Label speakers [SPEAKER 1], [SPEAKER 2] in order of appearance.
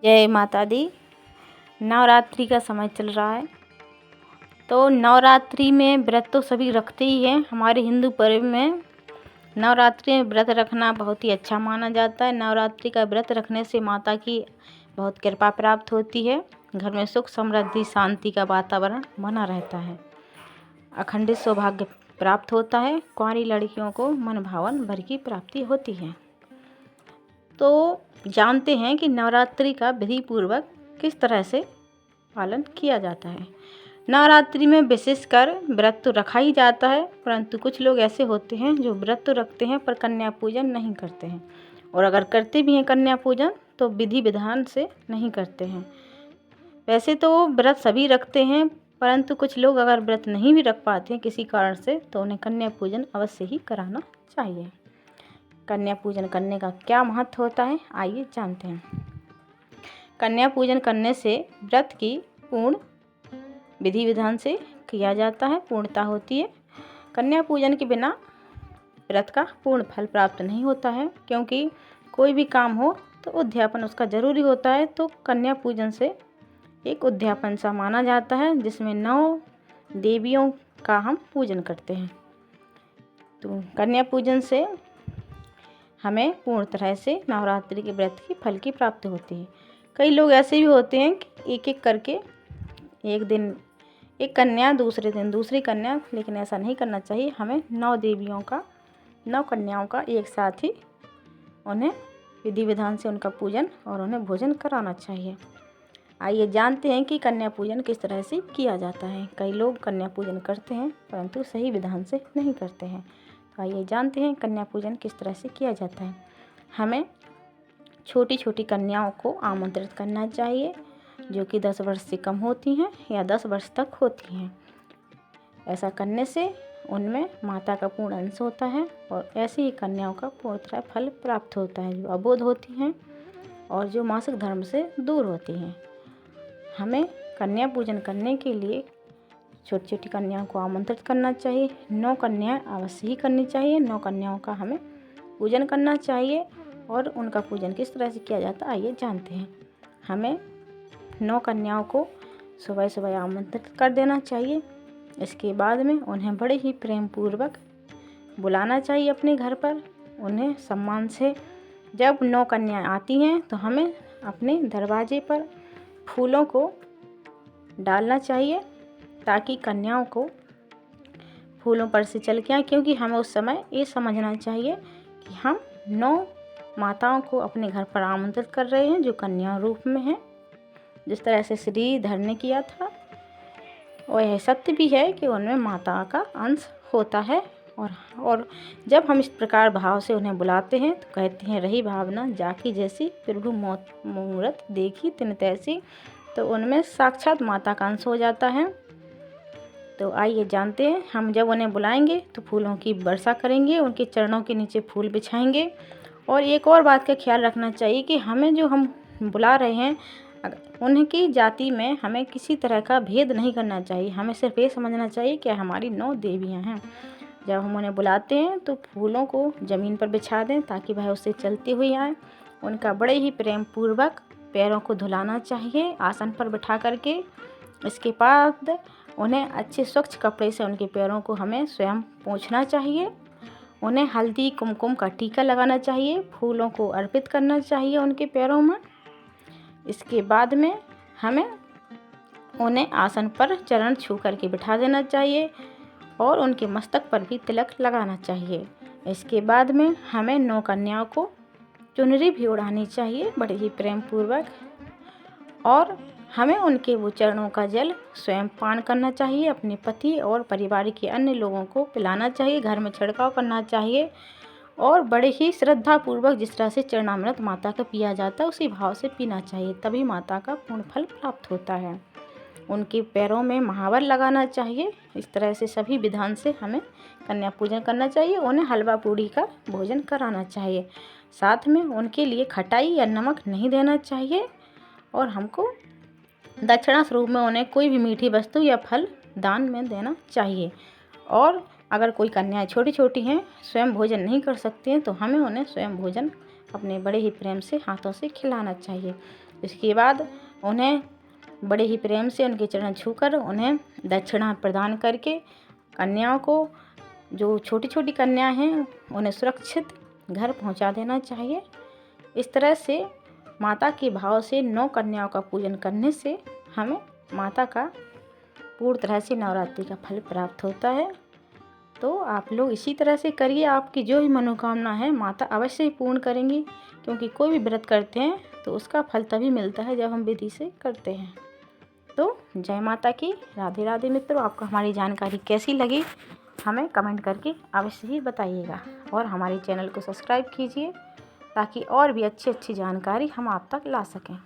[SPEAKER 1] जय माता दी। नवरात्रि का समय चल रहा है, तो नवरात्रि में व्रत तो सभी रखते ही हैं। हमारे हिंदू पर्व में नवरात्रि में व्रत रखना बहुत ही अच्छा माना जाता है। नवरात्रि का व्रत रखने से माता की बहुत कृपा प्राप्त होती है। घर में सुख समृद्धि शांति का वातावरण बना रहता है। अखंडित सौभाग्य प्राप्त होता है। कुंवारी लड़कियों को मन भावन वर की प्राप्ति होती है। तो जानते हैं कि नवरात्रि का विधि पूर्वक किस तरह से पालन किया जाता है। नवरात्रि में विशेषकर व्रत तो रखा ही जाता है, परंतु कुछ लोग ऐसे होते हैं जो व्रत तो रखते हैं पर कन्या पूजन नहीं करते हैं, और अगर करते भी हैं कन्या पूजन तो विधि विधान से नहीं करते हैं। वैसे तो व्रत सभी रखते हैं, परंतु कुछ लोग अगर व्रत नहीं भी रख पाते हैं किसी कारण से, तो उन्हें कन्या पूजन अवश्य ही कराना चाहिए। कन्या पूजन करने का क्या महत्व होता है, आइए जानते हैं। कन्या पूजन करने से व्रत की पूर्ण विधि विधान से किया जाता है, पूर्णता होती है। कन्या पूजन के बिना व्रत का पूर्ण फल प्राप्त नहीं होता है, क्योंकि कोई भी काम हो तो उद्यापन उसका जरूरी होता है। तो कन्या पूजन से एक उद्यापन सा माना जाता है, जिसमें 9 देवियों का हम पूजन करते हैं। तो कन्या पूजन से हमें पूर्ण तरह से नवरात्रि के व्रत की फल की प्राप्ति होती है। कई लोग ऐसे भी होते हैं कि एक एक करके एक दिन एक कन्या, दूसरे दिन दूसरी कन्या, लेकिन ऐसा नहीं करना चाहिए। हमें 9 कन्याओं का एक साथ ही उन्हें विधि विधान से उनका पूजन और उन्हें भोजन कराना चाहिए। आइए जानते हैं कि कन्या पूजन किस तरह से किया जाता है। कई लोग कन्या पूजन करते हैं परंतु सही विधान से नहीं करते हैं। तो आइए जानते हैं कन्या पूजन किस तरह से किया जाता है। हमें छोटी छोटी कन्याओं को आमंत्रित करना चाहिए, जो कि 10 वर्ष से कम होती हैं या 10 वर्ष तक होती हैं। ऐसा करने से उनमें माता का पूर्ण अंश होता है, और ऐसी ही कन्याओं का पूर्णतः फल प्राप्त होता है, जो अबोध होती हैं और जो मासिक धर्म से दूर होती हैं। हमें कन्या पूजन करने के लिए छोटी छोटी कन्याओं को आमंत्रित करना चाहिए। 9 कन्याएं अवश्य ही करनी चाहिए। 9 कन्याओं का हमें पूजन करना चाहिए। और उनका पूजन किस तरह से किया जाता है, आइए जानते हैं। हमें 9 कन्याओं को सुबह सुबह आमंत्रित कर देना चाहिए। इसके बाद में उन्हें बड़े ही प्रेम पूर्वक बुलाना चाहिए अपने घर पर। उन्हें सम्मान से जब 9 कन्याएं आती हैं तो हमें अपने दरवाजे पर फूलों को डालना चाहिए, ताकि कन्याओं को फूलों पर से चल के आए। क्योंकि हमें उस समय ये समझना चाहिए कि हम 9 माताओं को अपने घर पर आमंत्रित कर रहे हैं, जो कन्या रूप में हैं। जिस तरह से श्रीधर ने किया था, और यह सत्य भी है कि उनमें माता का अंश होता है। और जब हम इस प्रकार भाव से उन्हें बुलाते हैं तो कहते हैं, रही भावना जाकी जैसी, प्रभु मूरत देखी तिन तैसी। तो उनमें साक्षात माता का अंश हो जाता है। तो आइए जानते हैं, हम जब उन्हें बुलाएंगे तो फूलों की वर्षा करेंगे, उनके चरणों के नीचे फूल बिछाएंगे। और एक और बात का ख्याल रखना चाहिए कि हमें जो हम बुला रहे हैं, उनकी जाति में हमें किसी तरह का भेद नहीं करना चाहिए। हमें सिर्फ ये समझना चाहिए कि हमारी 9 देवियाँ हैं। जब हम उन्हें बुलाते हैं तो फूलों को ज़मीन पर बिछा दें, ताकि वह उससे चलती हुई आए। उनका बड़े ही प्रेम पूर्वक पैरों को धुलाना चाहिए आसन पर बिठा करके। इसके बाद उन्हें अच्छे स्वच्छ कपड़े से उनके पैरों को हमें स्वयं पोंछना चाहिए। उन्हें हल्दी कुमकुम का टीका लगाना चाहिए, फूलों को अर्पित करना चाहिए उनके पैरों में। इसके बाद में हमें उन्हें आसन पर चरण छू करके बिठा देना चाहिए, और उनके मस्तक पर भी तिलक लगाना चाहिए। इसके बाद में हमें 9 कन्याओं को चुनरी भी ओढ़ानी चाहिए बड़े ही प्रेम पूर्वक, और हमें उनके वो चरणों का जल स्वयं पान करना चाहिए। अपने पति और परिवार के अन्य लोगों को पिलाना चाहिए, घर में छिड़काव करना चाहिए, और बड़े ही श्रद्धा पूर्वक जिस तरह से चरणामृत माता का पिया जाता है उसी भाव से पीना चाहिए, तभी माता का पूर्ण फल प्राप्त होता है। उनके पैरों में महावर लगाना चाहिए। इस तरह से सभी विधान से हमें कन्या पूजन करना चाहिए। उन्हें हलवा पूड़ी का भोजन कराना चाहिए। साथ में उनके लिए खटाई या नमक नहीं देना चाहिए, और हमको दक्षिणा स्वरूप में उन्हें कोई भी मीठी वस्तु या फल दान में देना चाहिए। और अगर कोई कन्याएं छोटी छोटी हैं, स्वयं भोजन नहीं कर सकती हैं, तो हमें उन्हें स्वयं भोजन अपने बड़े ही प्रेम से हाथों से खिलाना चाहिए। इसके बाद उन्हें बड़े ही प्रेम से उनके चरण छूकर उन्हें दक्षिणा प्रदान करके कन्याओं को, जो छोटी छोटी कन्या हैं, उन्हें सुरक्षित घर पहुंचा देना चाहिए। इस तरह से माता के भाव से 9 कन्याओं का पूजन करने से हमें माता का पूर्ण तरह से नवरात्रि का फल प्राप्त होता है। तो आप लोग इसी तरह से करिए, आपकी जो भी मनोकामना है माता अवश्य ही पूर्ण करेंगी, क्योंकि कोई भी व्रत करते हैं तो उसका फल तभी मिलता है जब हम विधि से करते हैं। तो जय माता की। राधे राधे मित्रों, आपको हमारी जानकारी कैसी लगी हमें कमेंट करके अवश्य ही बताइएगा, और हमारे चैनल को सब्सक्राइब कीजिए ताकि और भी अच्छी अच्छी जानकारी हम आप तक ला सकें।